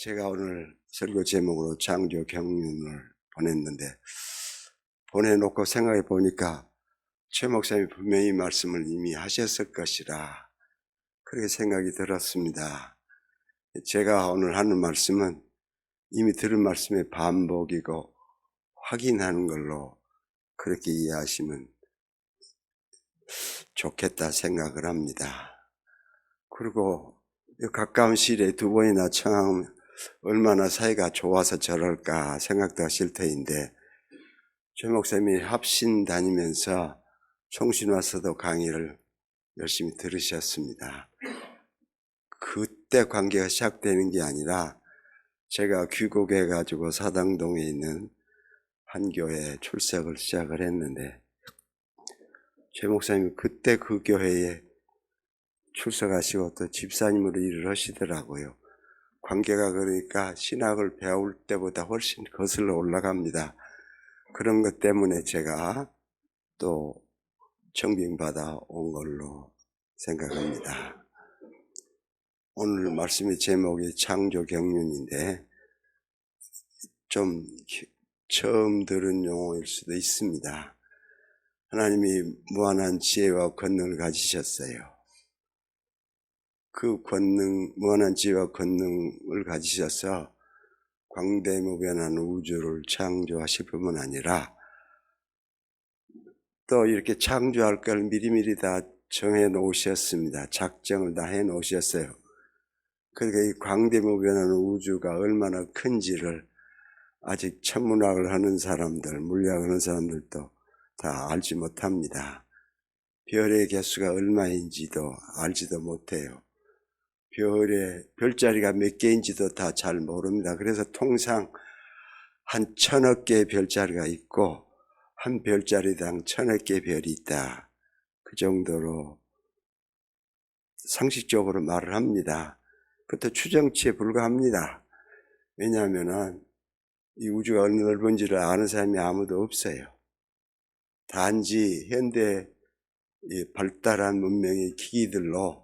제가 오늘 설교 제목으로 창조 경륜을 보냈는데, 보내놓고 생각해 보니까 최 목사님이 분명히 말씀을 이미 하셨을 것이라 그렇게 생각이 들었습니다. 제가 오늘 하는 말씀은 이미 들은 말씀의 반복이고 확인하는 걸로 그렇게 이해하시면 좋겠다 생각을 합니다. 그리고 가까운 시일에 두 번이나 청하면 얼마나 사이가 좋아서 저럴까 생각도 하실 터인데, 최 목사님이 합신 다니면서 총신와서도 강의를 열심히 들으셨습니다. 그때 관계가 시작되는 게 아니라 제가 귀국해가지고 사당동에 있는 한 교회에 출석을 시작을 했는데, 최 목사님이 그때 그 교회에 출석하시고 또 집사님으로 일을 하시더라고요. 관계가 그러니까 신학을 배울 때보다 훨씬 거슬러 올라갑니다. 그런 것 때문에 제가 또 청빙받아 온 걸로 생각합니다. 오늘 말씀의 제목이 창조 경륜인데 좀 처음 들은 용어일 수도 있습니다. 하나님이 무한한 지혜와 권능을 가지셨어요. 그 권능, 무한한 지혜와 권능을 가지셔서 광대무변한 우주를 창조하실 뿐만 아니라 또 이렇게 창조할 걸 미리미리 다 정해 놓으셨습니다. 작정을 다 해 놓으셨어요. 그러니까 이 광대무변한 우주가 얼마나 큰지를 아직 천문학을 하는 사람들, 물리학을 하는 사람들도 다 알지 못합니다. 별의 개수가 얼마인지도 알지도 못해요. 별자리가 몇 개인지도 다 잘 모릅니다. 그래서 통상 한 1000억 개의 별자리가 있고 한 별자리당 1000억 개의 별이 있다. 그 정도로 상식적으로 말을 합니다. 그것도 추정치에 불과합니다. 왜냐하면 이 우주가 어느 넓은지를 아는 사람이 아무도 없어요. 단지 현대 발달한 문명의 기기들로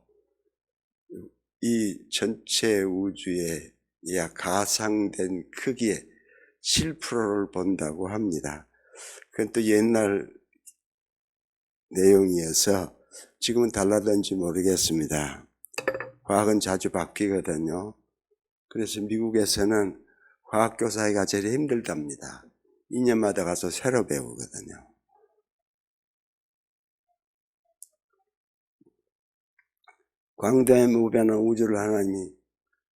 이 전체 우주의 약 가상된 크기의 7%를 본다고 합니다. 그건 또 옛날 내용이어서 지금은 달라졌는지 모르겠습니다. 과학은 자주 바뀌거든요. 그래서 미국에서는 과학교사가 제일 힘들답니다. 2년마다 가서 새로 배우거든요. 광대무변한 우주를 하나님이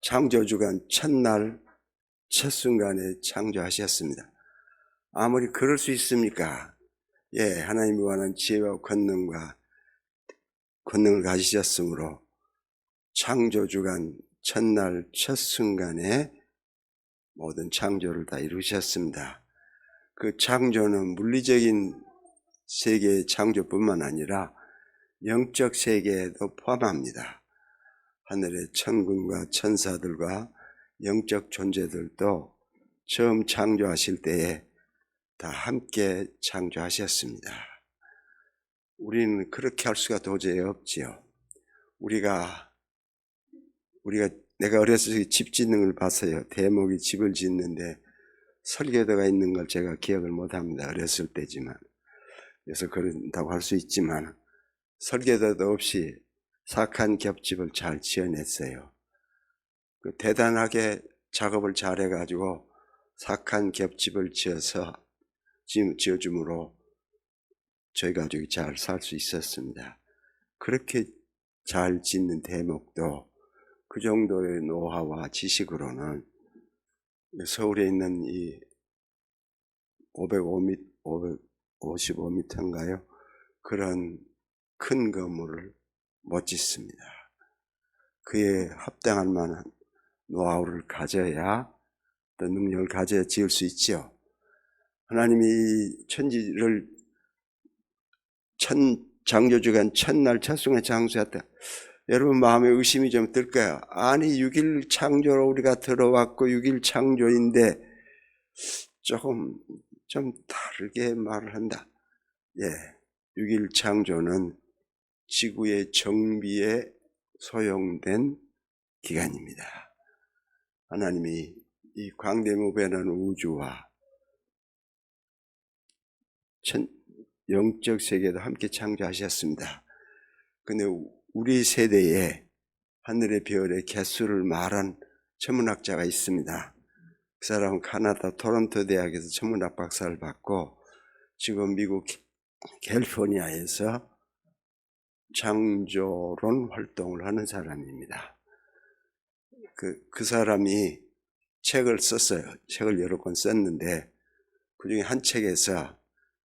창조주간 첫날 첫순간에 창조하셨습니다. 아무리 그럴 수 있습니까? 하나님이 원하는 지혜와 권능을 가지셨으므로 창조주간 첫날 첫순간에 모든 창조를 다 이루셨습니다. 그 창조는 물리적인 세계의 창조뿐만 아니라 영적 세계에도 포함합니다. 하늘의 천군과 천사들과 영적 존재들도 처음 창조하실 때에 다 함께 창조하셨습니다. 우리는 그렇게 할 수가 도저히 없지요. 내가 어렸을 때 집 짓는 걸 봤어요. 대목이 집을 짓는데 설계도가 있는 걸 제가 기억을 못합니다. 어렸을 때지만. 그래서 그런다고 할 수 있지만 설계도도 없이 사악한 겹집을 잘 지어냈어요. 대단하게 작업을 잘 해가지고 사악한 겹집을 지어줌으로 저희 가족이 잘 살 수 있었습니다. 그렇게 잘 짓는 대목도 그 정도의 노하우와 지식으로는 서울에 있는 이 555m인가요? 그런 큰 건물을 못 짓습니다. 그에 합당할 만한 노하우를 가져야, 또 능력을 가져야 지을 수 있죠. 하나님이 천지를 창조주간 첫날 첫순간에 창조했다. 여러분 마음에 의심이 좀 들까요? 아니 6일 창조로 우리가 들어왔고 6일 창조인데 좀 다르게 말을 한다. 6일 창조는 지구의 정비에 소용된 기간입니다. 하나님이 이 광대무변한 우주와 영적 세계도 함께 창조하셨습니다. 근데 우리 세대에 하늘의 별의 개수를 말한 천문학자가 있습니다. 그 사람은 카나다 토론토 대학에서 천문학 박사를 받고 지금 미국 캘리포니아에서 창조론 활동을 하는 사람입니다. 그 사람이 책을 썼어요. 책을 여러 권 썼는데 그 중에 한 책에서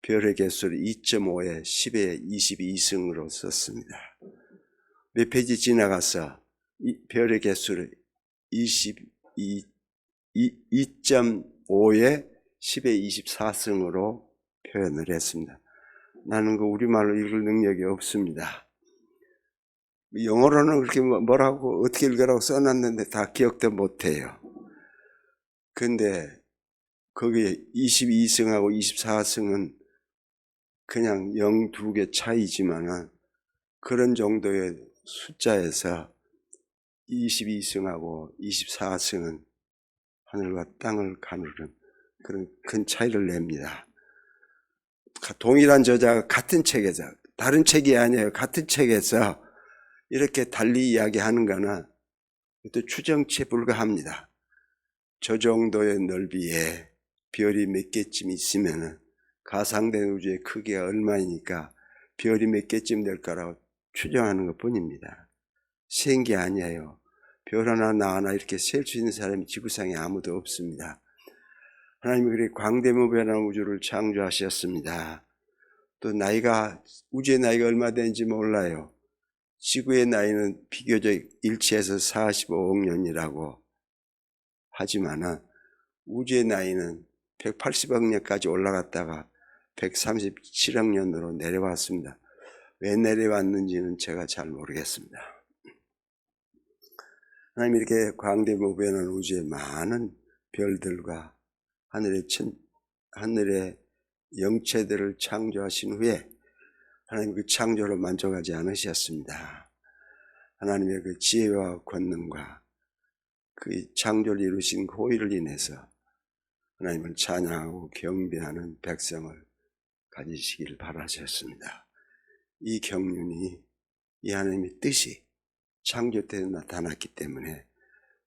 별의 개수를 2.5에 10의 22승으로 썼습니다. 몇 페이지 지나가서 별의 개수를 2.5에 10의 24승으로 표현을 했습니다. 나는 그 우리말로 읽을 능력이 없습니다. 영어로는 그렇게 뭐라고 어떻게 읽으라고 써놨는데 다 기억도 못해요. 근데 거기에 22승하고 24승은 그냥 0, 2개 차이지만은 그런 정도의 숫자에서 22승하고 24승은 하늘과 땅을 가누는 그런 큰 차이를 냅니다. 동일한 저자가 같은 책에서, 다른 책이 아니에요. 같은 책에서 이렇게 달리 이야기하는 거는 또 추정치에 불과합니다. 저 정도의 넓이에 별이 몇 개쯤 있으면 가상된 우주의 크기가 얼마이니까 별이 몇 개쯤 될까라고 추정하는 것 뿐입니다. 센 게 아니에요. 별 하나 나 하나 이렇게 셀 수 있는 사람이 지구상에 아무도 없습니다. 하나님이 그렇게 광대무변한 우주를 창조하셨습니다. 또 우주의 나이가 얼마 되는지 몰라요. 지구의 나이는 비교적 일치해서 45억 년이라고 하지만은 우주의 나이는 180억 년까지 올라갔다가 137억 년으로 내려왔습니다. 왜 내려왔는지는 제가 잘 모르겠습니다. 하나님이 이렇게 광대무변한 우주의 많은 별들과 하늘의 영체들을 창조하신 후에 하나님 그 창조로 만족하지 않으셨습니다. 하나님의 그 지혜와 권능과 그 창조를 이루신 호의를 인해서 하나님을 찬양하고 경배하는 백성을 가지시기를 바라셨습니다. 이 경륜이 이 하나님의 뜻이 창조 때 나타났기 때문에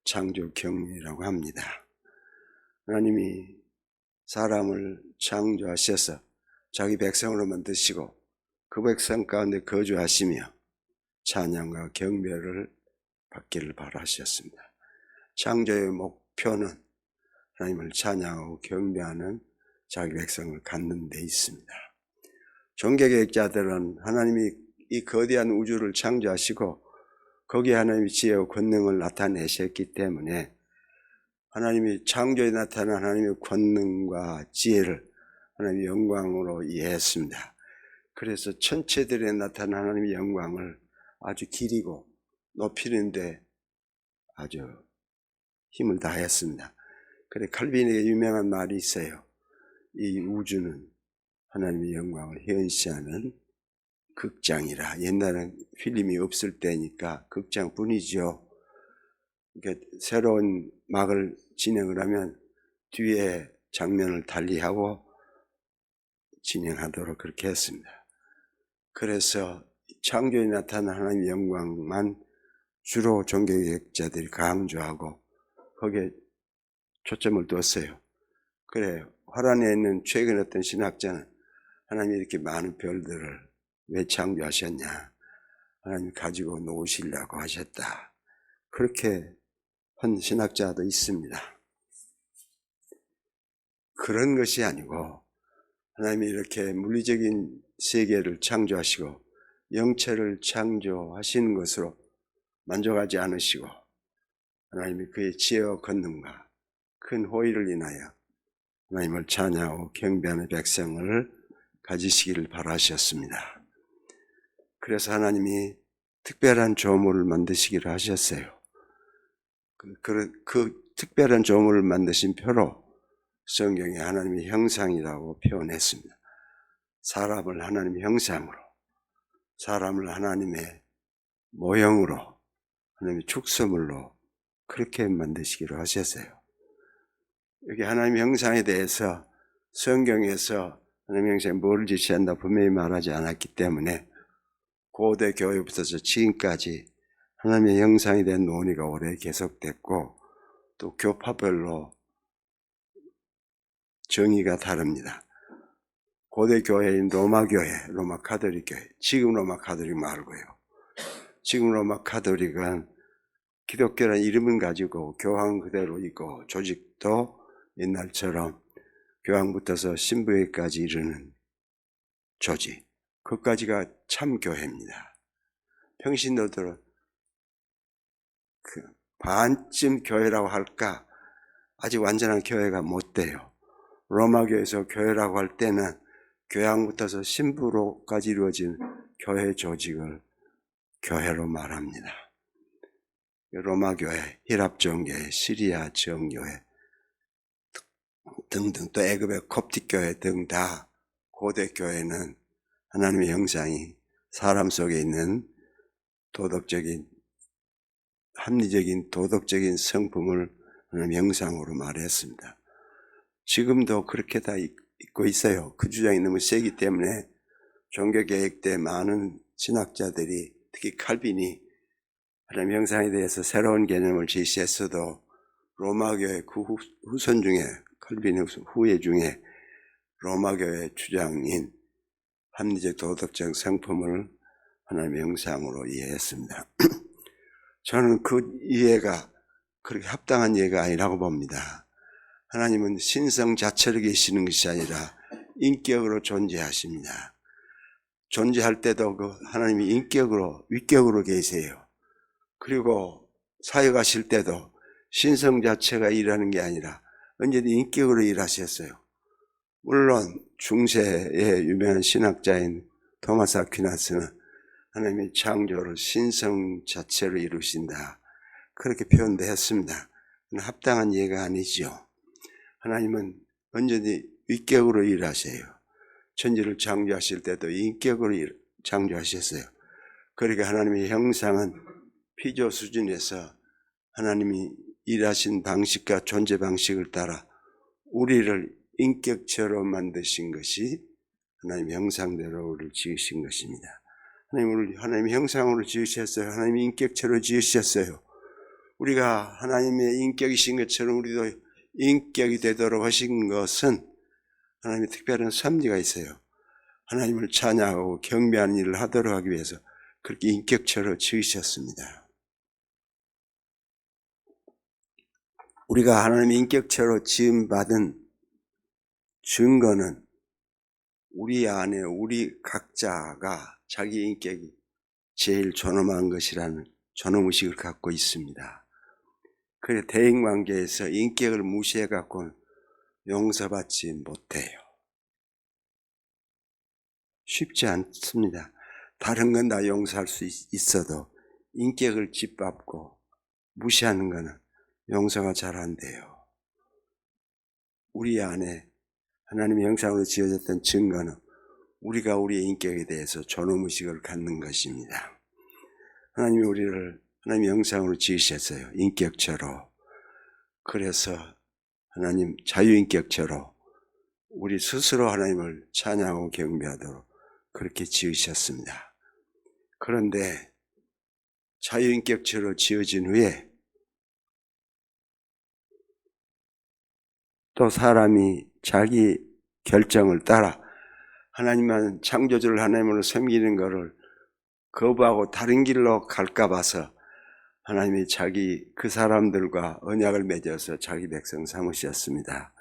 창조 경륜이라고 합니다. 하나님이 사람을 창조하셔서 자기 백성으로 만드시고 그 백성 가운데 거주하시며 찬양과 경배를 받기를 바라셨습니다. 창조의 목표는 하나님을 찬양하고 경배하는 자기 백성을 갖는 데 있습니다. 종교개혁자들은 하나님이 이 거대한 우주를 창조하시고 거기에 하나님의 지혜와 권능을 나타내셨기 때문에 하나님이 창조에 나타난 하나님의 권능과 지혜를 하나님의 영광으로 이해했습니다. 그래서 천체들에 나타난 하나님의 영광을 아주 기리고 높이는데 아주 힘을 다했습니다. 그래 칼빈에게 유명한 말이 있어요. 이 우주는 하나님의 영광을 현시하는 극장이라. 옛날엔 필름이 없을 때니까 극장뿐이죠. 그러니까 새로운 막을 진행을 하면 뒤에 장면을 달리하고 진행하도록 그렇게 했습니다. 그래서 창조에 나타난 하나님의 영광만 주로 종교개혁자들이 강조하고 거기에 초점을 뒀어요. 그래 화란에 있는 최근 어떤 신학자는 하나님이 이렇게 많은 별들을 왜 창조하셨냐, 하나님 가지고 노시려고 하셨다, 그렇게 한 신학자도 있습니다. 그런 것이 아니고 하나님이 이렇게 물리적인 세계를 창조하시고 영체를 창조하시는 것으로 만족하지 않으시고 하나님이 그의 지혜와 권능과 큰 호의를 인하여 하나님을 찬양하고 경배하는 백성을 가지시기를 바라셨습니다. 그래서 하나님이 특별한 조물을 만드시기를 하셨어요. 그 특별한 조물을 만드신 표로 성경에 하나님의 형상이라고 표현했습니다. 사람을 하나님의 형상으로, 사람을 하나님의 모형으로, 하나님의 축소물로 그렇게 만드시기로 하셨어요. 여기 하나님의 형상에 대해서 성경에서 하나님의 형상에 뭘 지시한다 분명히 말하지 않았기 때문에 고대 교회부터 지금까지 하나님의 형상에 대한 논의가 오래 계속됐고 또 교파별로 정의가 다릅니다. 고대 교회인 로마 교회, 로마 가톨릭 교회, 지금 로마 가톨릭 말고요. 지금 로마 가톨릭은 기독교라는 이름은 가지고 교황 그대로 있고 조직도 옛날처럼 교황부터서 신부에까지 이르는 조직, 그까지가 참 교회입니다. 평신도들은 반쯤 교회라고 할까 아직 완전한 교회가 못 돼요. 로마 교회에서 교회라고 할 때는 교황부터서 신부로까지 이루어진 교회 조직을 교회로 말합니다. 로마 교회, 히랍 정교회, 시리아 정교회 등등 또 애굽의 콥틱 교회 등 다 고대 교회는 하나님의 형상이 사람 속에 있는 도덕적인 합리적인 도덕적인 성품을 하나님의 형상으로 말했습니다. 지금도 그렇게 다 있고 있어요. 그 주장이 너무 세기 때문에 종교개혁 때 많은 신학자들이 특히 칼빈이 하나님의 형상에 대해서 새로운 개념을 제시했어도 로마교회 그 후손 중에 칼빈의 후예 중에 로마교회 주장인 합리적 도덕적 성품을 하나님의 형상으로 이해했습니다. 저는 그 이해가 그렇게 합당한 이해가 아니라고 봅니다. 하나님은 신성 자체로 계시는 것이 아니라 인격으로 존재하십니다. 존재할 때도 그 하나님이 인격으로 위격으로 계세요. 그리고 사역하실 때도 신성 자체가 일하는 게 아니라 언제든 인격으로 일하셨어요. 물론 중세의 유명한 신학자인 토마스 아퀴나스는 하나님의 창조를 신성 자체로 이루신다 그렇게 표현도 했습니다. 합당한 이해가 아니죠. 하나님은 언제든지 위격으로 일하세요. 천지를 창조하실 때도 인격으로 창조하셨어요. 그러니까 하나님의 형상은 피조 수준에서 하나님이 일하신 방식과 존재 방식을 따라 우리를 인격체로 만드신 것이 하나님의 형상대로 우리를 지으신 것입니다. 하나님을 하나님의 형상으로 지으셨어요. 하나님의 인격체로 지으셨어요. 우리가 하나님의 인격이신 것처럼 우리도 인격이 되도록 하신 것은 하나님의 특별한 섭리가 있어요. 하나님을 찬양하고 경배하는 일을 하도록 하기 위해서 그렇게 인격체로 지으셨습니다. 우리가 하나님의 인격체로 지음받은 증거는 우리 안에 우리 각자가 자기 인격이 제일 존엄한 것이라는 존엄의식을 갖고 있습니다. 그래 대인관계에서 인격을 무시해 갖고는 용서받지 못해요. 쉽지 않습니다. 다른 건 다 용서할 수 있어도 인격을 짓밟고 무시하는 것은 용서가 잘 안 돼요. 우리 안에 하나님의 형상으로 지어졌던 증거는 우리가 우리의 인격에 대해서 존엄의식을 갖는 것입니다. 하나님이 우리를 하나님의 형상으로 지으셨어요. 인격체로. 그래서 하나님 자유인격체로 우리 스스로 하나님을 찬양하고 경배하도록 그렇게 지으셨습니다. 그런데 자유인격체로 지어진 후에 또 사람이 자기 결정을 따라 하나님만 창조주를 하나님으로 섬기는 것을 거부하고 다른 길로 갈까 봐서 하나님이 그 사람들과 언약을 맺어서 자기 백성 삼으셨습니다.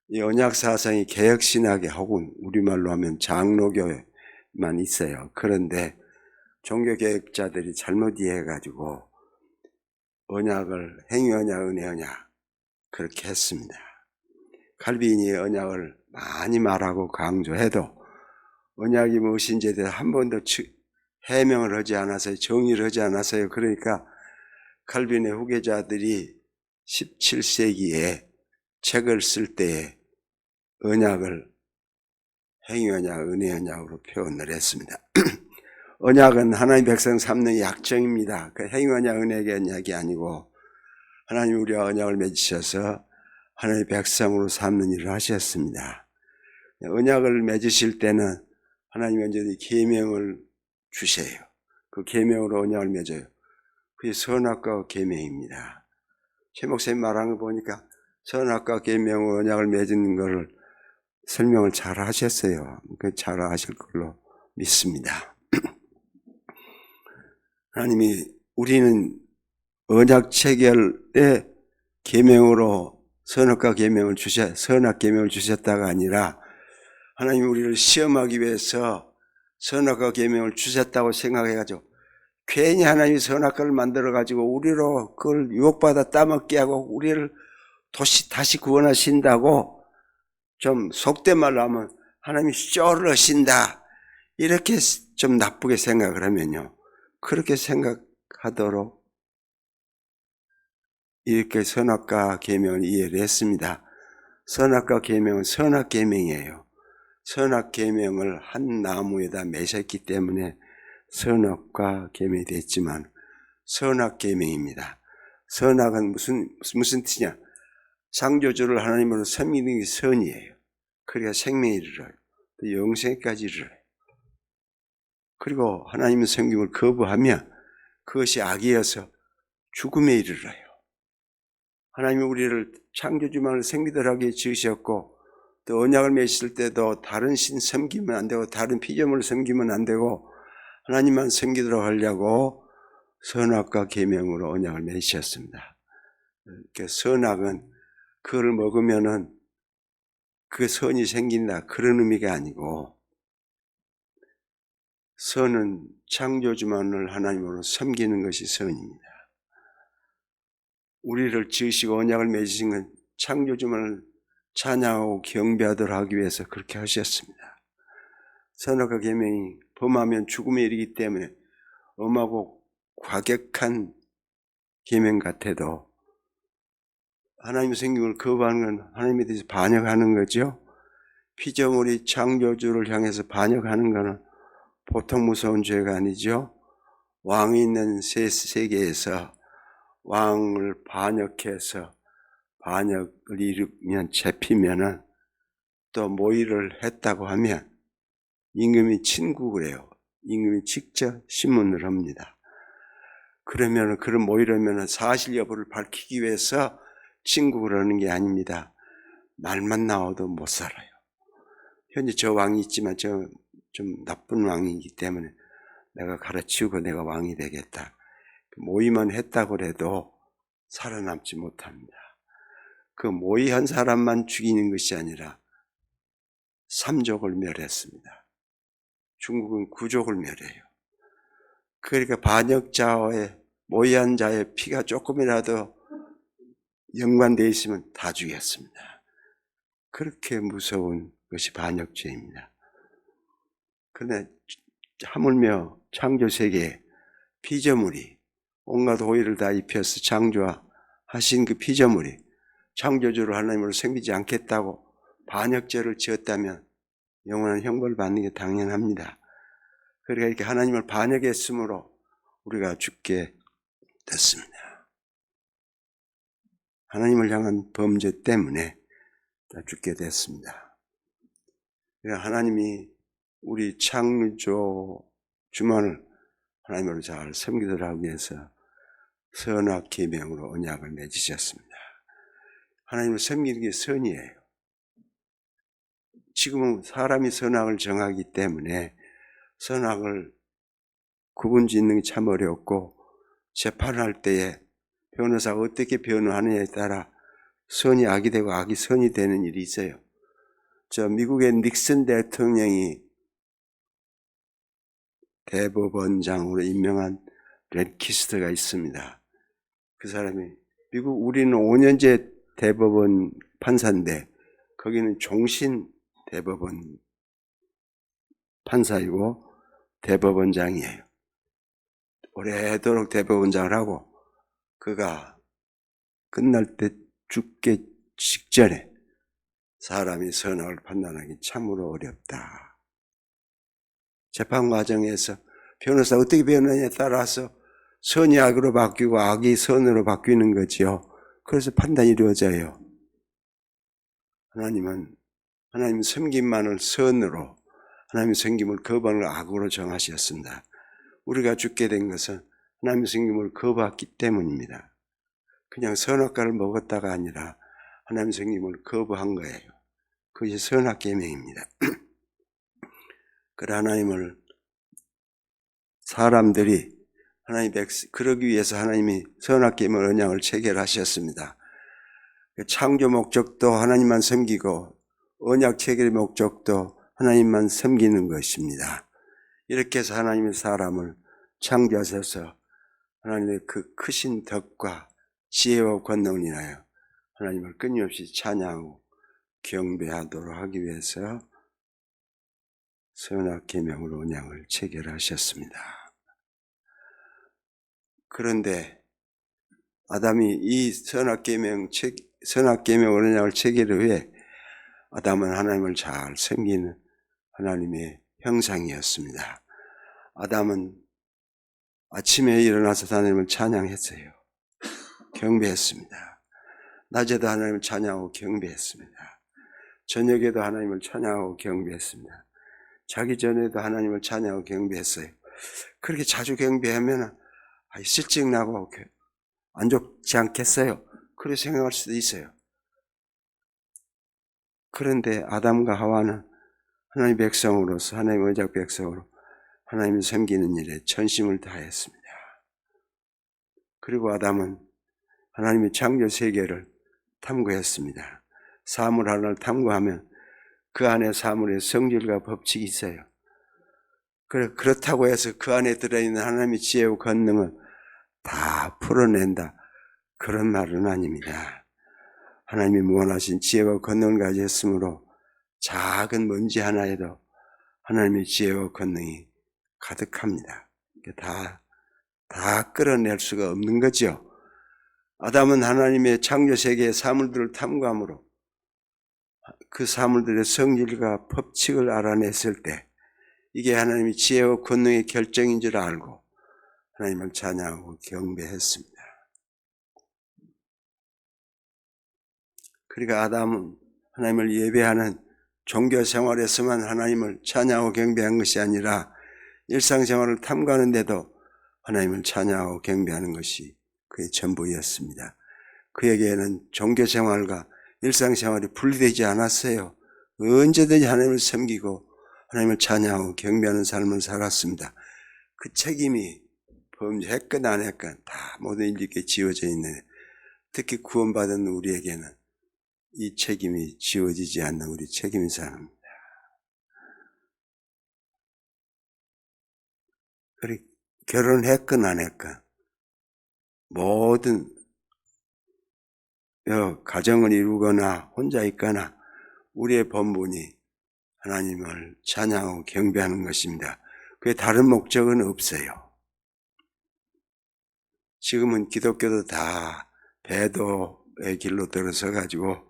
이 언약 사상이 개혁신학에 혹은 우리말로 하면 장로교회만 있어요. 그런데 종교개혁자들이 잘못 이해해가지고 언약을 행위언약, 은혜언약 그렇게 했습니다. 칼빈이 언약을 많이 말하고 강조해도 언약이 무엇인지에 대해서 한 번도 해명을 하지 않았어요. 정의를 하지 않았어요. 그러니까 칼빈의 후계자들이 17세기에 책을 쓸 때에 언약을 행위언약, 은혜언약으로 표현을 했습니다. 언약은 하나님 백성 삼는 약정입니다. 그 행위언약, 은혜언약이 아니고 하나님 우리와 언약을 맺으셔서 하나님의 백성으로 삼는 일을 하셨습니다. 언약을 맺으실 때는 하나님 완전히 계명을 주세요. 그 계명으로 언약을 맺어요. 그게 선악과 계명입니다. 최 목사님 말하는 거 보니까 선악과 계명으로 언약을 맺은 거를 설명을 잘 하셨어요. 잘 하실 걸로 믿습니다. 하나님이 우리는 언약 체결의 계명으로 선악과 계명을 선악 계명을 주셨다가 아니라 하나님이 우리를 시험하기 위해서 선악과 계명을 주셨다고 생각해가지고 괜히 하나님이 선악과를 만들어가지고 우리로 그걸 유혹받아 따먹게 하고 우리를 다시 구원하신다고 좀 속된 말로 하면 하나님이 쇼를 하신다 이렇게 좀 나쁘게 생각을 하면요. 그렇게 생각하도록 이렇게 선악과 계명을 이해를 했습니다. 선악과 계명은 선악 계명이에요. 선악 계명을 한 나무에다 매셨기 때문에 선악과 계명이 됐지만 선악 계명입니다. 선악은 무슨 뜻이냐? 창조주를 하나님으로 섬기는 게 선이에요. 그래야 생명에 이르러요. 또 영생까지 이르러요. 그리고 하나님의 섬김을 거부하면 그것이 악이어서 죽음에 이르러요. 하나님이 우리를 창조주만을 생기들하게 지으셨고 또 언약을 맺을 때도 다른 신 섬기면 안 되고 다른 피조물을 섬기면 안 되고 하나님만 섬기도록 하려고 선악과 계명으로 언약을 맺으셨습니다. 선악은 그걸 먹으면은 그 선이 생긴다 그런 의미가 아니고 선은 창조주만을 하나님으로 섬기는 것이 선입니다. 우리를 지으시고 언약을 맺으신 건 창조주만을 찬양하고 경배하도록 하기 위해서 그렇게 하셨습니다. 선악과 계명이 범하면 죽음에 이르기 때문에 엄하고 과격한 계명 같아도 하나님의 생명을 거부하는 건 하나님에 대해서 반역하는 거죠. 피조물이 창조주를 향해서 반역하는 것은 보통 무서운 죄가 아니죠. 왕이 있는 세계에서 왕을 반역해서 반역을 이루면 잡히면은 또 모의를 했다고 하면 임금이 친국을 해요. 임금이 직접 신문을 합니다. 그러면 그런 모의를 하면 사실 여부를 밝히기 위해서 친국을 하는 게 아닙니다. 말만 나와도 못 살아요. 현재 저 왕이 있지만 저 좀 나쁜 왕이기 때문에 내가 가르치우고 내가 왕이 되겠다. 모의만 했다고 해도 살아남지 못합니다. 그 모의한 사람만 죽이는 것이 아니라 3족을 멸했습니다. 중국은 9족을 멸해요. 그러니까 반역자의 모의한 자의 피가 조금이라도 연관되어 있으면 다 죽였습니다. 그렇게 무서운 것이 반역죄입니다. 그런데 하물며 창조세계에 피조물이 온갖 호의를 다 입혀서 창조하신 그 피조물이 창조주를 하나님으로 섬기지 않겠다고 반역죄를 지었다면 영원한 형벌을 받는 게 당연합니다. 그러니까 이렇게 하나님을 반역했으므로 우리가 죽게 됐습니다. 하나님을 향한 범죄 때문에 죽게 됐습니다. 그러니까 하나님이 우리 창조 주만을 하나님으로 잘 섬기도록 하기 위해서 선악 계명으로 언약을 맺으셨습니다. 하나님을 섬기는 게 선이에요. 지금은 사람이 선악을 정하기 때문에 선악을 구분짓는 게 참 어렵고 재판을 할 때에 변호사가 어떻게 변호하느냐에 따라 선이 악이 되고 악이 선이 되는 일이 있어요. 저 미국의 닉슨 대통령이 대법원장으로 임명한 렌키스터가 있습니다. 그 사람이 우리는 5년제 대법원 판사인데 거기는 종신 대법원 판사이고 대법원장이에요. 오래도록 대법원장을 하고 그가 끝날 때 죽기 직전에 사람이 선악을 판단하기 참으로 어렵다. 재판 과정에서 변호사 어떻게 변호하냐에 따라서 선이 악으로 바뀌고 악이 선으로 바뀌는 거지요. 그래서 판단이 이루어져요. 하나님은 섬김만을 선으로, 하나님의 섬김을 거부하는 걸 악으로 정하셨습니다. 우리가 죽게 된 것은 하나님의 섬김을 거부했기 때문입니다. 그냥 선악과를 먹었다가 아니라 하나님의 섬김을 거부한 거예요. 그것이 선악계명입니다. 그러나 하나님을 사람들이 그러기 위해서 하나님이 선악계명 언약을 체결하셨습니다. 창조 목적도 하나님만 섬기고 언약 체결의 목적도 하나님만 섬기는 것입니다. 이렇게 해서 하나님의 사람을 창조하셔서 하나님의 그 크신 덕과 지혜와 권능을 인하여 하나님을 끊임없이 찬양하고 경배하도록 하기 위해서 선악계명을 언약을 체결하셨습니다. 그런데 아담이 이 선악계명 언약을 체결 후에 아담은 하나님을 잘 섬기는 하나님의 형상이었습니다. 아담은 아침에 일어나서 하나님을 찬양했어요. 경배했습니다. 낮에도 하나님을 찬양하고 경배했습니다. 저녁에도 하나님을 찬양하고 경배했습니다. 자기 전에도 하나님을 찬양하고 경배했어요. 그렇게 자주 경배하면 실증나고 안 좋지 않겠어요? 그렇게 생각할 수도 있어요. 그런데 아담과 하와는 하나님의 백성으로서, 하나님의 언약 백성으로 하나님을 섬기는 일에 전심을 다했습니다. 그리고 아담은 하나님의 창조 세계를 탐구했습니다. 사물 하나를 탐구하면 그 안에 사물의 성질과 법칙이 있어요. 그렇다고 해서 그 안에 들어있는 하나님의 지혜와 권능을 다 풀어낸다, 그런 말은 아닙니다. 하나님이 무한하신 지혜와 권능을 가졌으므로 작은 먼지 하나에도 하나님의 지혜와 권능이 가득합니다. 다 끌어낼 수가 없는 거죠. 아담은 하나님의 창조 세계의 사물들을 탐구함으로 그 사물들의 성질과 법칙을 알아냈을 때 이게 하나님의 지혜와 권능의 결정인 줄 알고 하나님을 찬양하고 경배했습니다. 그러니까 아담은 하나님을 예배하는 종교 생활에서만 하나님을 찬양하고 경배한 것이 아니라 일상생활을 탐구하는데도 하나님을 찬양하고 경배하는 것이 그의 전부였습니다. 그에게는 종교생활과 일상생활이 분리되지 않았어요. 언제든지 하나님을 섬기고 하나님을 찬양하고 경배하는 삶을 살았습니다. 그 책임이 범죄했건 안 했건 다 모든 인류에게 지어져 있는, 특히 구원받은 우리에게는 이 책임이 지워지지 않는 우리 책임인 사람입니다. 그리고 결혼했건 안 했건 모든 가정을 이루거나 혼자 있거나 우리의 본분이 하나님을 찬양하고 경배하는 것입니다. 그게 다른 목적은 없어요. 지금은 기독교도 다 배도의 길로 들어서 가지고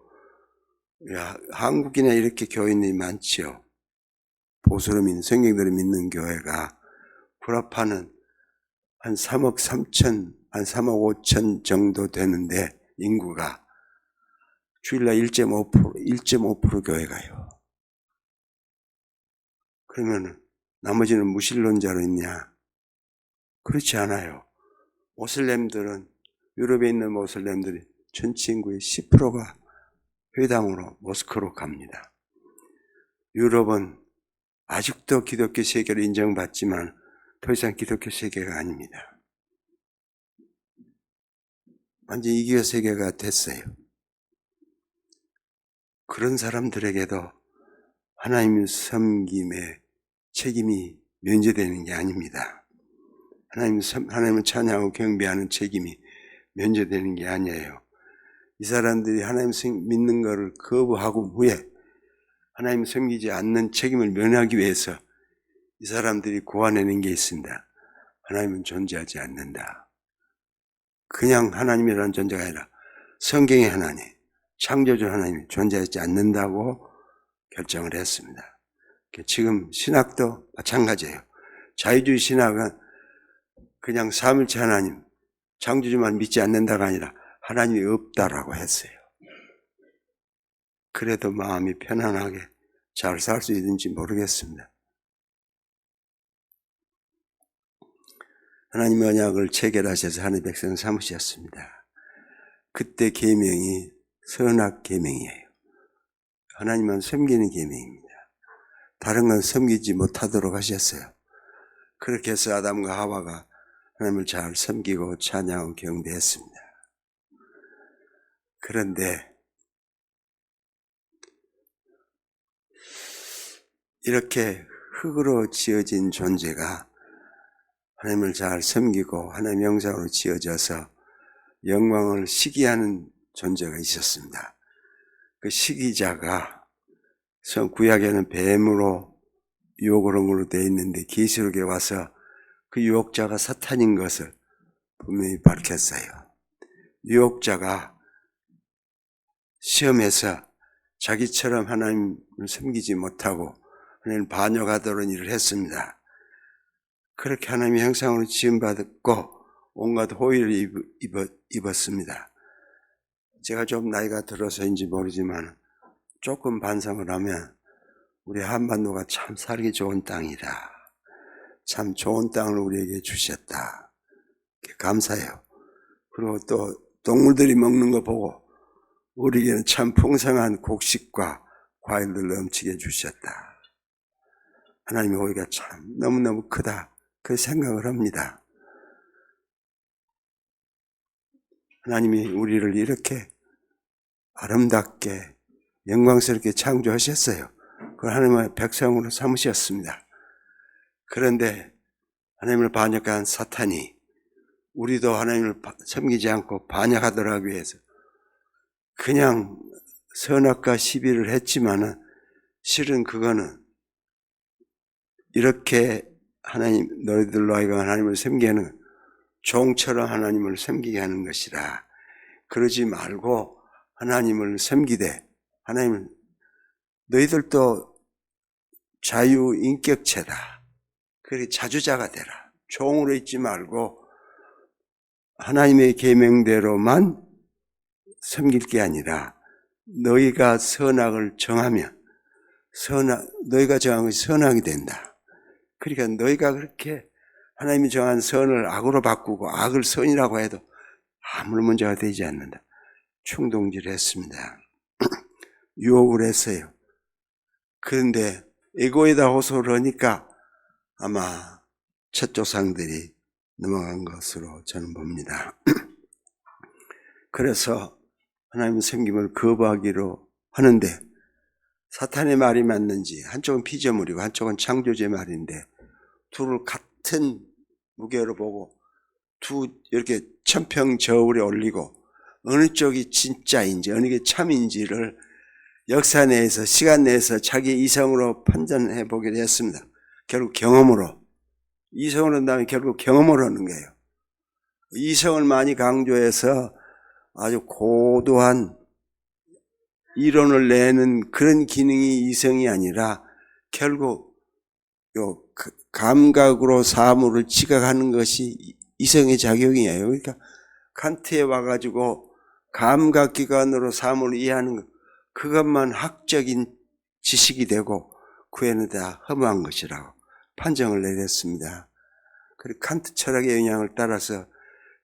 한국이나 이렇게 교인이 많지요. 보수로 믿는, 성경대로 믿는 교회가 불합하는 한 3억 3천, 한 3억 5천 정도 되는데 인구가 주일날 1.5% 교회 가요. 그러면 나머지는 무신론자로 있냐? 그렇지 않아요. 모슬렘들은, 유럽에 있는 모슬렘들이 전체 인구의 10%가 회당으로 모스크로 갑니다. 유럽은 아직도 기독교 세계를 인정받지만 더 이상 기독교 세계가 아닙니다. 완전 이교 세계가 됐어요. 그런 사람들에게도 하나님의 섬김의 책임이 면제되는 게 아닙니다. 하나님을 찬양하고 경배하는 책임이 면제되는 게 아니에요. 이 사람들이 하나님 믿는 것을 거부하고 후에 하나님 섬기지 않는 책임을 면하기 위해서 이 사람들이 고안해낸 게 있습니다. 하나님은 존재하지 않는다. 그냥 하나님이라는 존재가 아니라 성경의 하나님, 창조주 하나님이 존재하지 않는다고 결정을 했습니다. 지금 신학도 마찬가지예요. 자유주의 신학은 그냥 삼일체 하나님, 창조주만 믿지 않는다가 아니라 하나님이 없다라고 했어요. 그래도 마음이 편안하게 잘 살 수 있는지 모르겠습니다. 하나님 언약을 체결하셔서 하나님의 백성 삼으셨습니다. 그때 계명이 선악 계명이에요. 하나님만 섬기는 계명입니다. 다른 건 섬기지 못하도록 하셨어요. 그렇게 해서 아담과 하와가 하나님을 잘 섬기고 찬양하고 경배했습니다. 그런데 이렇게 흙으로 지어진 존재가 하나님을 잘 섬기고 하나님의 형상으로 지어져서 영광을 시기하는 존재가 있었습니다. 그 시기자가 구약에는 뱀으로 유혹을 한 걸로 되어 있는데 계시록에 와서 그 유혹자가 사탄인 것을 분명히 밝혔어요. 유혹자가 시험에서 자기처럼 하나님을 섬기지 못하고 하나님을 반역하도록 일을 했습니다. 그렇게 하나님의 형상으로 지음받았고 온갖 호의를 입었습니다. 제가 좀 나이가 들어서인지 모르지만 조금 반성을 하면 우리 한반도가 참 살기 좋은 땅이다. 참 좋은 땅을 우리에게 주셨다. 감사해요. 그리고 또 동물들이 먹는 거 보고 우리에게는 참 풍성한 곡식과 과일을 넘치게 주셨다. 하나님의 호의가 참 너무너무 크다. 그 생각을 합니다. 하나님이 우리를 이렇게 아름답게 영광스럽게 창조하셨어요. 그걸 하나님의 백성으로 삼으셨습니다. 그런데 하나님을 반역한 사탄이 우리도 하나님을 섬기지 않고 반역하도록 하기 위해서 그냥 선악과 시비를 했지만은 실은 그거는 이렇게 하나님 너희들로 하여금 하나님을 섬기는 종처럼 하나님을 섬기게 하는 것이라. 그러지 말고 하나님을 섬기되 하나님을 너희들도 자유인격체다. 그래 자주자가 되라. 종으로 있지 말고 하나님의 계명대로만 섬길 게 아니라 너희가 선악을 정하면 너희가 정한 것이 선악이 된다. 그러니까 너희가 그렇게 하나님이 정한 선을 악으로 바꾸고 악을 선이라고 해도 아무런 문제가 되지 않는다. 충동질을 했습니다. 유혹을 했어요. 그런데 에고에다 호소를 하니까 아마 첫 조상들이 넘어간 것으로 저는 봅니다. 그래서 하나님 섬김을 거부하기로 하는데 사탄의 말이 맞는지 한쪽은 피조물이고 한쪽은 창조주의 말인데 둘을 같은 무게로 보고 이렇게 천평저울에 올리고 어느 쪽이 진짜인지 어느 게 참인지를 역사 내에서 시간 내에서 자기 이성으로 판단해 보기로 했습니다. 결국 경험으로 이성으로 한 다음에 결국 경험으로 하는 거예요. 이성을 많이 강조해서 아주 고도한 이론을 내는 그런 기능이 이성이 아니라 결국 요 감각으로 사물을 지각하는 것이 이성의 작용이에요. 그러니까 칸트에 와가지고 감각기관으로 사물을 이해하는 것, 그것만 학적인 지식이 되고 그 외에는 다 허무한 것이라고 판정을 내렸습니다. 그리고 칸트 철학의 영향을 따라서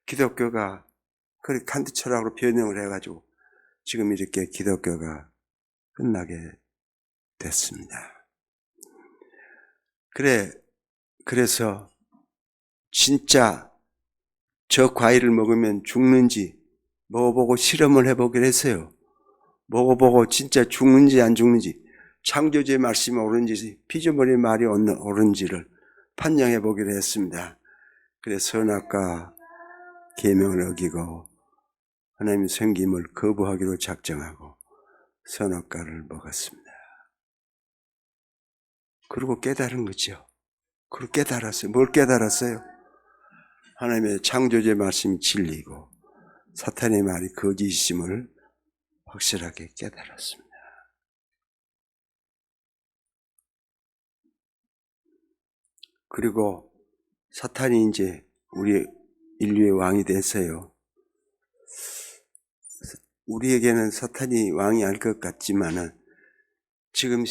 기독교가 그 칸트 철학으로 변형을 해가지고 지금 이렇게 기독교가 끝나게 됐습니다. 그래서 진짜 저 과일을 먹으면 죽는지 먹어보고 실험을 해보기로 했어요. 먹어보고 진짜 죽는지 안 죽는지 창조주의 말씀이 옳은지 피조물의 말이 옳은지를 판정해 보기로 했습니다. 그래서 선악과 계명을 어기고 하나님의 섬김을 거부하기로 작정하고 선악과를 먹었습니다. 그리고 깨달은 거죠. 그리고 깨달았어요. 뭘 깨달았어요? 하나님의 창조주의 말씀이 진리고 사탄의 말이 거짓임을 확실하게 깨달았습니다. 그리고 사탄이 이제 우리 인류의 왕이 됐어요. 우리에게는 사탄이 왕이 알 것 같지만은 지금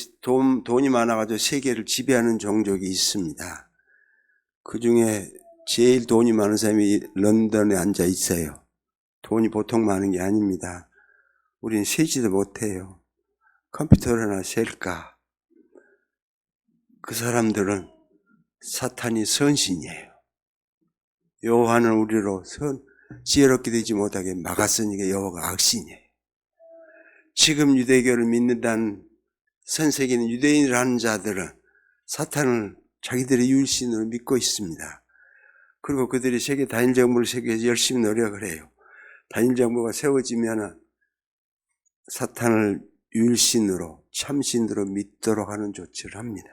돈이 많아가지고 세계를 지배하는 종족이 있습니다. 그 중에 제일 돈이 많은 사람이 런던에 앉아 있어요. 돈이 보통 많은 게 아닙니다. 우리는 세지도 못해요. 컴퓨터를 하나 셀까? 그 사람들은 사탄이 선신이에요. 여호와는 우리로 지혜롭게 되지 못하게 막았으니까 여호와가 악신이에요. 지금 유대교를 믿는다는 선세계는 유대인을 하는 자들은 사탄을 자기들의 유일신으로 믿고 있습니다. 그리고 그들이 세계 단일정부를 세우기 위해서 열심히 노력을 해요. 단일정부가 세워지면 사탄을 유일신으로 참신으로 믿도록 하는 조치를 합니다.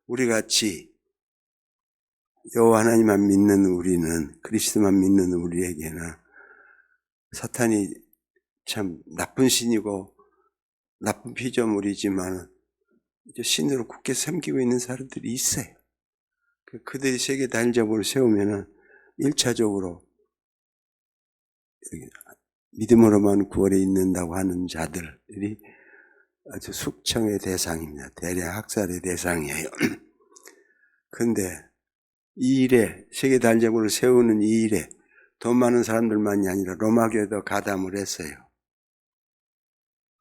우리같이 여호와 하나님만 믿는 우리는, 그리스도만 믿는 우리에게는 사탄이 참 나쁜 신이고 나쁜 피조물이지만 신으로 굳게 섬기고 있는 사람들이 있어요. 그들이 세계 단일정부를 세우면은 1차적으로 믿음으로만 구원에 있는다고 하는 자들이 아주 숙청의 대상입니다. 대량 학살의 대상이에요. 그런데 이 일에, 세계 단일정부를 세우는 이 일에 돈 많은 사람들만이 아니라 로마교회도 가담을 했어요.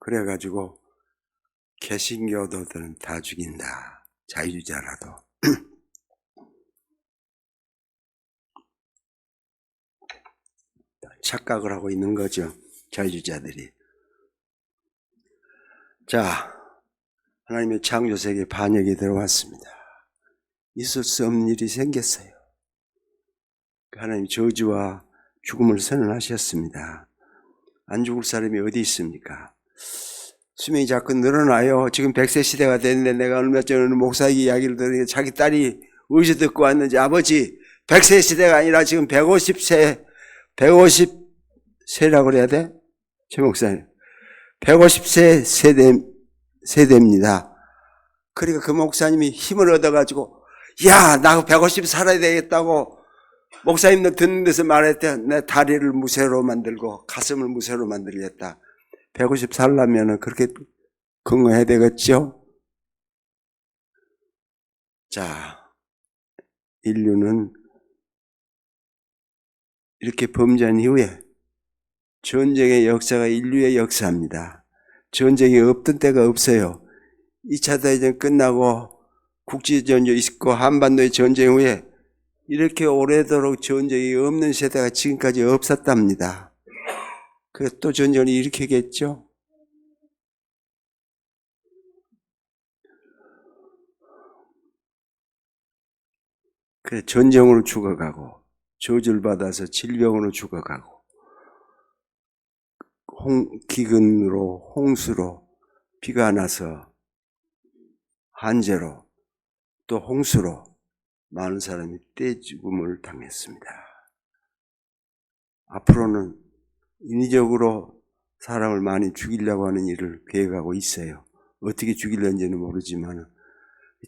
그래가지고 개신교도들은 다 죽인다. 자유주의자라도. 착각을 하고 있는 거죠. 자유주의자들이. 자, 하나님의 창조세계에 반역이 들어왔습니다. 있을 수 없는 일이 생겼어요. 하나님 저주와 죽음을 선언하셨습니다. 안 죽을 사람이 어디 있습니까? 수명이 자꾸 늘어나요. 지금 100세 시대가 됐는데 내가 얼마 전에 목사의 이야기를 들으니까 자기 딸이 어디서 듣고 왔는지 아버지 100세 시대가 아니라 지금 150세라고 그래야 돼? 최 목사님 150세 세대입니다. 그러니까 그 목사님이 힘을 얻어가지고 야, 나 150 살아야 되겠다고 목사님들 듣는 데서 말했대. 내 다리를 무쇠로 만들고 가슴을 무쇠로 만들겠다. 150 살려면 그렇게 건강해야 되겠죠? 자, 인류는 이렇게 범죄한 이후에 전쟁의 역사가 인류의 역사입니다. 전쟁이 없던 때가 없어요. 2차 대전 끝나고 국지전쟁이 있고 한반도의 전쟁 후에 이렇게 오래도록 전쟁이 없는 세대가 지금까지 없었답니다. 그래서 또 전쟁을 일으키겠죠? 그래, 전쟁으로 죽어가고 저주를 받아서 질병으로 죽어가고 기근으로 홍수로 비가 안 와서 한재로 또 홍수로 많은 사람이 떼죽음을 당했습니다. 앞으로는 인위적으로 사람을 많이 죽이려고 하는 일을 계획하고 있어요. 어떻게 죽이려는지는 모르지만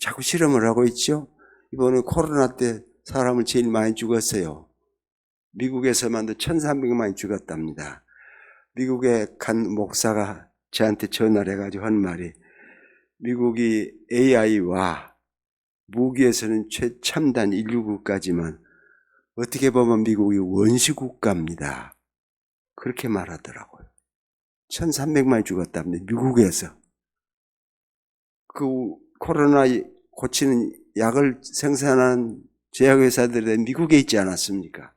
자꾸 실험을 하고 있죠. 이번에 코로나 때 사람을 제일 많이 죽었어요. 미국에서만도 1,300만이 죽었답니다. 미국의 간 목사가 저한테 전화를 해가지고 한 말이 미국이 AI와 무기에서는 최첨단 인류국가지만 어떻게 보면 미국이 원시국가입니다. 그렇게 말하더라고요. 1,300만이 죽었답니다. 미국에서. 그 코로나 고치는 약을 생산한 제약회사들이 미국에 있지 않았습니까?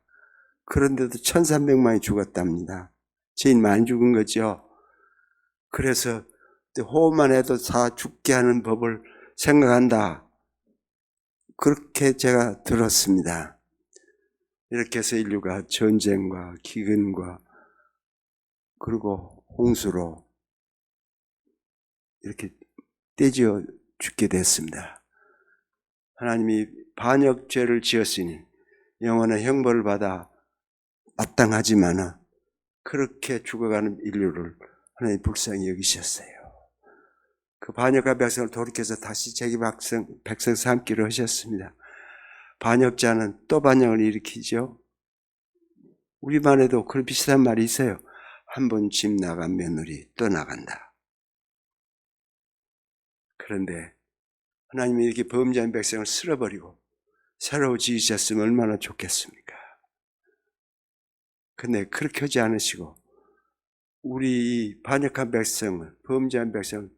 그런데도 1,300만이 죽었답니다. 제일 많이 죽은 거죠. 그래서 호흡만 해도 다 죽게 하는 법을 생각한다. 그렇게 제가 들었습니다. 이렇게 해서 인류가 전쟁과 기근과 그리고 홍수로 이렇게 떼지어 죽게 됐습니다. 하나님이 반역죄를 지었으니 영원한 형벌을 받아 마땅하지만 그렇게 죽어가는 인류를 하나님 불쌍히 여기셨어요. 그 반역한 백성을 돌이켜서 다시 자기 백성 삼기를 하셨습니다. 반역자는 또 반역을 일으키죠. 우리만 해도 그런 비슷한 말이 있어요. 한 번 집 나간 며느리 또 나간다. 그런데 하나님이 이렇게 범죄한 백성을 쓸어버리고 새로 지으셨으면 얼마나 좋겠습니까? 근데 그렇게 하지 않으시고 우리 반역한 백성을, 범죄한 백성을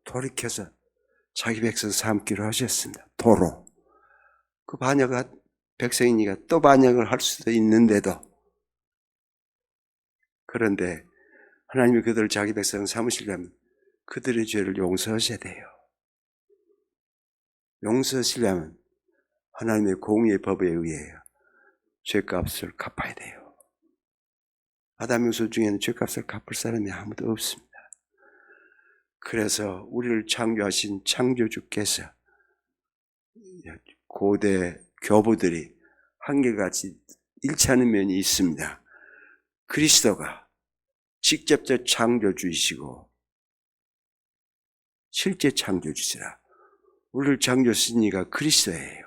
돌이켜서 자기 백성 삼기로 하셨습니다. 도로. 그 반역한 백성이니까 또 반역을 할 수도 있는데도, 그런데 하나님이 그들을 자기 백성 삼으시려면 그들의 죄를 용서하셔야 돼요. 용서하시려면 하나님의 공의의 법에 의해요. 죄값을 갚아야 돼요. 아담 흉수 중에는 죄값을 갚을 사람이 아무도 없습니다. 그래서 우리를 창조하신 창조주께서 고대 교부들이 한결같이 일치하는 면이 있습니다. 그리스도가 직접적 창조주이시고 실제 창조주시라. 우리를 창조하신 이가 그리스도예요.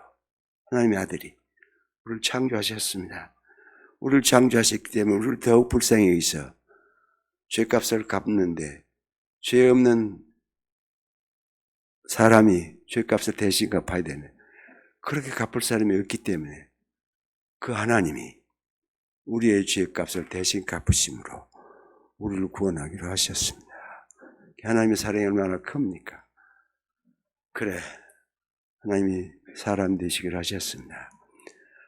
하나님의 아들이 우리를 창조하셨습니다. 우리를 창조하셨기 때문에 우리를 더욱 불쌍히 여기서 죄값을 갚는데, 죄 없는 사람이 죄값을 대신 갚아야 되네. 그렇게 갚을 사람이 없기 때문에 그 하나님이 우리의 죄값을 대신 갚으심으로 우리를 구원하기로 하셨습니다. 하나님의 사랑이 얼마나 큽니까? 그래, 하나님이 사람 되시기를 하셨습니다.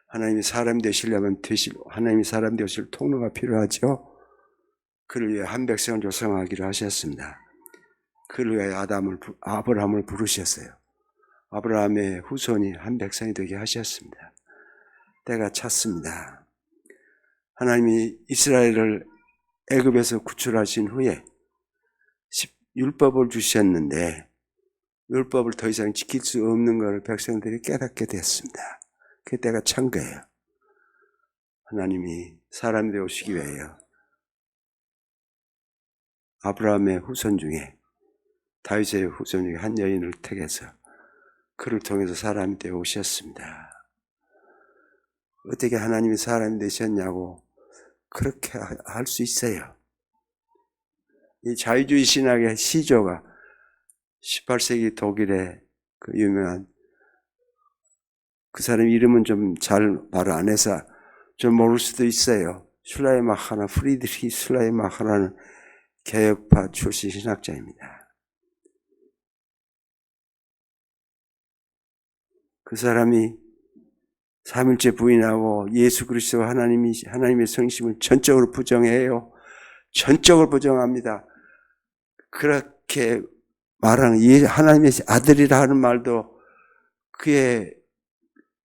하나님이 사람 되시려면 하나님이 사람 되실 통로가 필요하죠. 그를 위해 한 백성을 조성하기로 하셨습니다. 그를 위해 아브라함을 부르셨어요. 아브라함의 후손이 한 백성이 되게 하셨습니다. 때가 찼습니다. 하나님이 이스라엘을 애굽에서 구출하신 후에 율법을 주셨는데 율법을 더 이상 지킬 수 없는 것을 백성들이 깨닫게 됐습니다. 그때가 찬 거예요. 하나님이 사람 되오시기 위하여 아브라함의 후손 중에, 다윗의 후손 중에 한 여인을 택해서 그를 통해서 사람이 되어 오셨습니다. 어떻게 하나님이 사람이 되셨냐고 그렇게 할 수 있어요. 이 자유주의 신학의 시조가 18세기 독일의 그 유명한, 그 사람 이름은 좀 잘 말을 안 해서 좀 모를 수도 있어요. 슐라이마하나, 프리드리히 슐라이마하라는 개혁파 출신 신학자입니다. 그 사람이 삼일째 부인하고 예수 그리스도가 하나님의 성심을 전적으로 부정해요. 전적으로 부정합니다. 그렇게 말하는 하나님의 아들이라 하는 말도 그의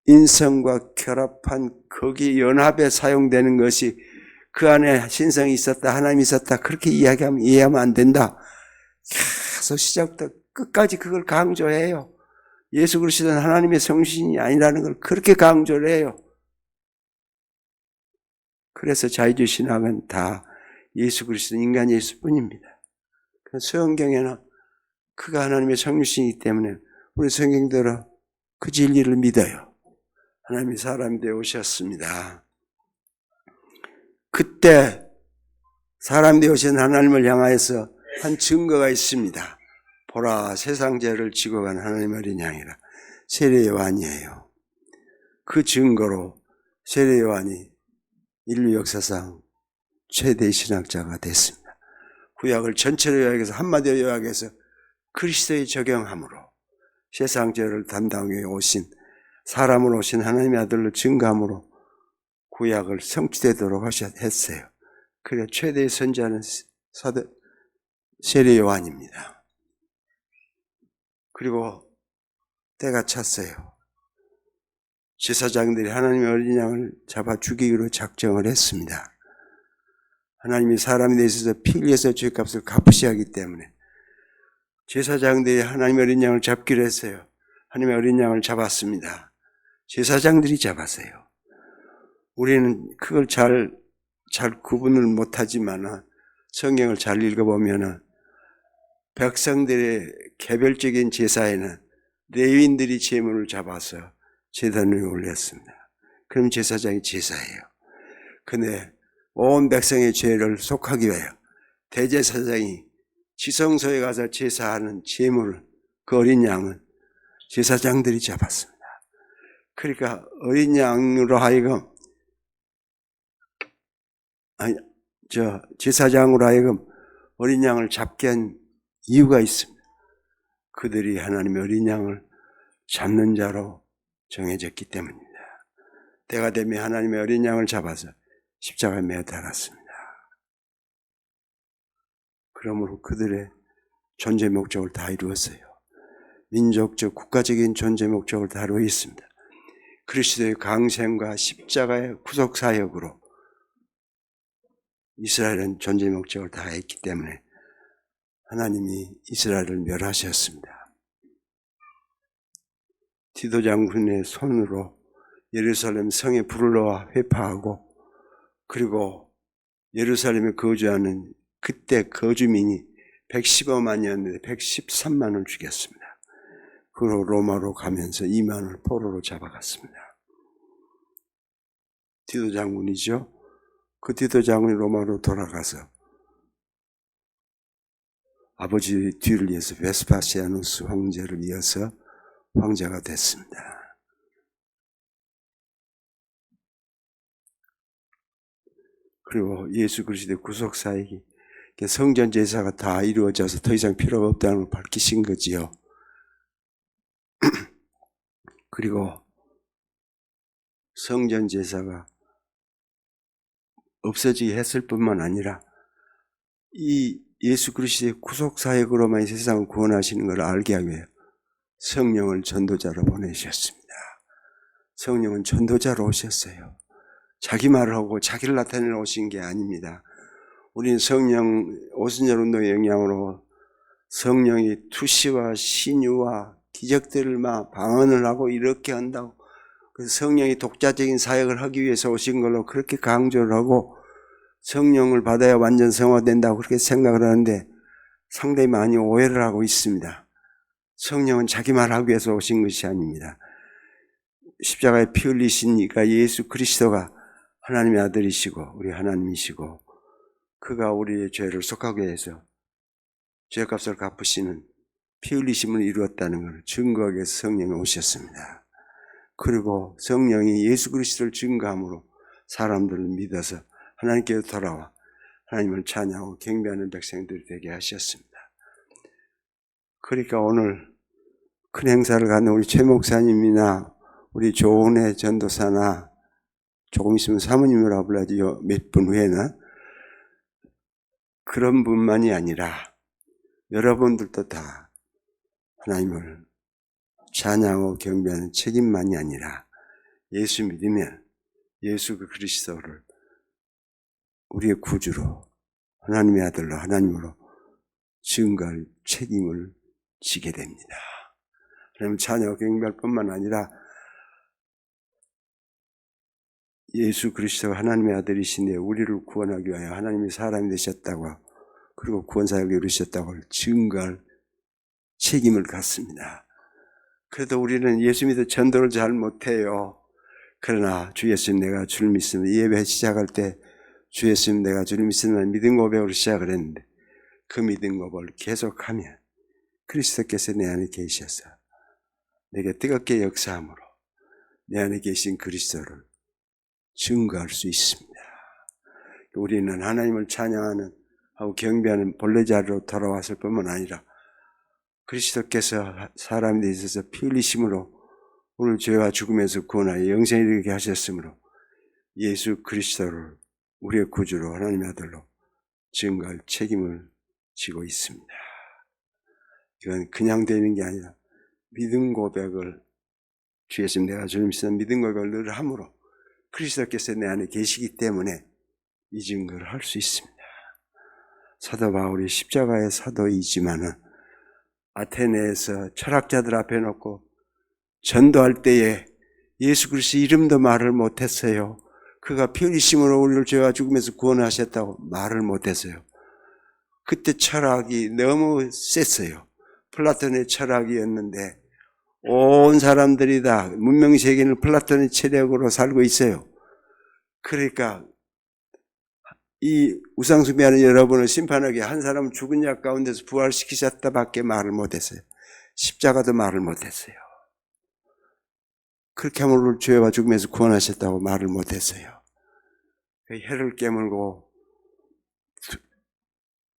인성과 결합한 거기 연합에 사용되는 것이, 그 안에 신성이 있었다, 하나님이 있었다, 그렇게 이해하면 안 된다. 계속 시작부터 끝까지 그걸 강조해요. 예수 그리스도는 하나님의 성신이 아니라는 걸 그렇게 강조를 해요. 그래서 자유주의 신학은 다 예수 그리스도 인간 예수뿐입니다. 성경에는 그가 하나님의 성신이기 때문에 우리 성경대로 그 진리를 믿어요. 하나님이 사람이 되어 오셨습니다. 그때 사람 되어 오신 하나님을 향하여서 한 증거가 있습니다. 보라, 세상 죄를 지고 간 하나님 어린 양이라. 세례 요한이에요. 그 증거로 세례 요한이 인류 역사상 최대 신학자가 됐습니다. 구약을 전체로 요약해서, 한마디로 요약해서 그리스도의 적용함으로 세상 죄를 담당해 오신, 사람으로 오신 하나님의 아들로 증거함으로 구약을 성취되도록 했어요. 그래 최대의 선지자는 세례 요한입니다. 그리고 때가 찼어요. 제사장들이 하나님의 어린 양을 잡아 죽이기로 작정을 했습니다. 하나님이 사람이 되셔서 피 흘려서 죄값을 갚으셔야 하기 때문에 제사장들이 하나님의 어린 양을 잡기로 했어요. 하나님의 어린 양을 잡았습니다. 제사장들이 잡았어요. 우리는 그걸 잘 구분을 못하지만 성경을 잘 읽어보면 백성들의 개별적인 제사에는 레위인들이 제물을 잡아서 제단 위에 올렸습니다. 그럼 제사장이 제사예요. 근데 온 백성의 죄를 속하기 위하여 대제사장이 지성소에 가서 제사하는 제물을, 그 어린 양은 제사장들이 잡았습니다. 그러니까 어린 양으로 하여금, 제사장으로 하여금 어린 양을 잡게 한 이유가 있습니다. 그들이 하나님의 어린 양을 잡는 자로 정해졌기 때문입니다. 때가 되면 하나님의 어린 양을 잡아서 십자가에 매어 달았습니다. 그러므로 그들의 존재 목적을 다 이루었어요. 민족적, 국가적인 존재 목적을 다 이루어 있습니다. 그리스도의 강생과 십자가의 구속 사역으로 이스라엘은 존재 목적을 다 했기 때문에 하나님이 이스라엘을 멸하셨습니다. 디도 장군의 손으로 예루살렘 성에 불을 넣어 회파하고, 그리고 예루살렘에 거주하는 그때 거주민이 115만이었는데 113만을 죽였습니다. 그리고 로마로 가면서 2만을 포로로 잡아갔습니다. 디도 장군이죠. 그 디도 장군이 로마로 돌아가서 아버지 뒤를 이어서 베스파시아누스 황제를 이어서 황제가 됐습니다. 그리고 예수 그리스도의 구속 사역이 성전 제사가 다 이루어져서 더 이상 필요가 없다는 걸 밝히신 거지요. 그리고 성전 제사가 없어지게 했을 뿐만 아니라 이 예수 그리스도의 구속 사역으로만 세상을 구원하시는 걸 알게 하기 위해 성령을 전도자로 보내셨습니다. 성령은 전도자로 오셨어요. 자기 말을 하고 자기를 나타내러 오신 게 아닙니다. 우리는 성령 오순절 운동의 영향으로 성령이 투시와 신유와 기적들을 막 방언을 하고 이렇게 한다고, 그래서 성령이 독자적인 사역을 하기 위해서 오신 걸로 그렇게 강조를 하고 성령을 받아야 완전 성화된다고 그렇게 생각을 하는데 상당히 많이 오해를 하고 있습니다. 성령은 자기 말하기 위해서 오신 것이 아닙니다. 십자가에 피 흘리신 이가 예수 그리스도가 하나님의 아들이시고 우리 하나님이시고, 그가 우리의 죄를 속하게 해서 죄값을 갚으시는 피 흘리심을 이루었다는 것을 증거하기 위해서 성령이 오셨습니다. 그리고 성령이 예수 그리스도를 증거함으로 사람들을 믿어서 하나님께로 돌아와 하나님을 찬양하고 경배하는 백성들이 되게 하셨습니다. 그러니까 오늘 큰 행사를 갖는 우리 최 목사님이나 우리 조은혜 전도사나 조금 있으면 사모님이라고 불러야죠. 몇 분 후에는 그런 분만이 아니라 여러분들도 다 하나님을 찬양하고 경배하는 책임만이 아니라 예수 믿으면 예수 그리스도를 우리의 구주로 하나님의 아들로 하나님으로 증거할 책임을 지게 됩니다. 그러면 찬양하고 경배할 뿐만 아니라 예수 그리스도가 하나님의 아들이신데 우리를 구원하기 위하여 하나님이 사람이 되셨다고, 그리고 구원사역을 이루셨다고 증거할 책임을 갖습니다. 그래도 우리는 예수 믿어 전도를 잘 못해요. 그러나 주 예수님 내가 주를 믿습니다. 예배 시작할 때 주 예수님 내가 주를 믿습니다. 믿음 고백으로 시작을 했는데 그 믿음 고백을 계속하면 그리스도께서 내 안에 계셔서 내게 뜨겁게 역사함으로 내 안에 계신 그리스도를 증거할 수 있습니다. 우리는 하나님을 찬양하는 하고 경배하는 본래 자리로 돌아왔을 뿐만 아니라 그리스도께서 사람이 되셔서 피 흘리심으로 오늘 죄와 죽음에서 구원하여 영생에 이르게 하셨으므로 예수 그리스도를 우리의 구주로 하나님의 아들로 증거할 책임을 지고 있습니다. 이건 그냥 되는 게 아니라 믿음 고백을, 주 예수님 내가 주를 믿는 믿음 고백을 늘 함으로 그리스도께서 내 안에 계시기 때문에 이 증거를 할 수 있습니다. 사도 바울이 십자가의 사도이지만은 아테네에서 철학자들 앞에 놓고 전도할 때에 예수 그리스도 이름도 말을 못했어요. 그가 피 흘리심으로 우리를 죄와 죽음에서 구원하셨다고 말을 못했어요. 그때 철학이 너무 셌어요. 플라톤의 철학이었는데 온 사람들이 다 문명세계는 플라톤의 체력으로 살고 있어요. 그러니까 이 우상숭배하는 여러분을 심판하게 한 사람 죽은 자 가운데서 부활시키셨다 밖에 말을 못했어요. 십자가도 말을 못했어요. 그렇게 함으로 죄와 죽음에서 구원하셨다고 말을 못했어요. 혀를 깨물고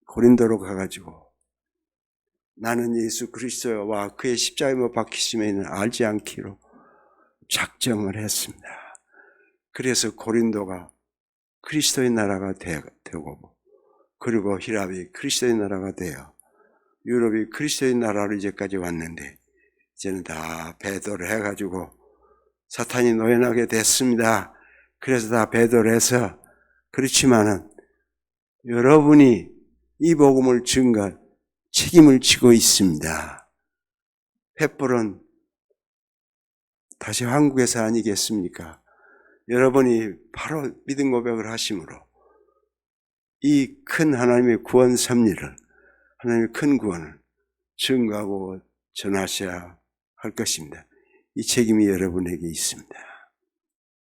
고린도로 가가지고 나는 예수 그리스도와 그의 십자가에 못 박히심에는 알지 않기로 작정을 했습니다. 그래서 고린도가 그리스도의 나라가 되고, 그리고 히랍이 그리스도의 나라가 되어 유럽이 그리스도의 나라로 이제까지 왔는데, 이제는 다 배도를 해가지고 사탄이 노예나게 됐습니다. 그래서 다 배도를 해서, 그렇지만은 여러분이 이 복음을 증거할 책임을 지고 있습니다. 횃불은 다시 한국에서 아니겠습니까? 여러분이 바로 믿음 고백을 하심으로 이 큰 하나님의 구원 섭리를, 하나님의 큰 구원을 증거하고 전하셔야 할 것입니다. 이 책임이 여러분에게 있습니다.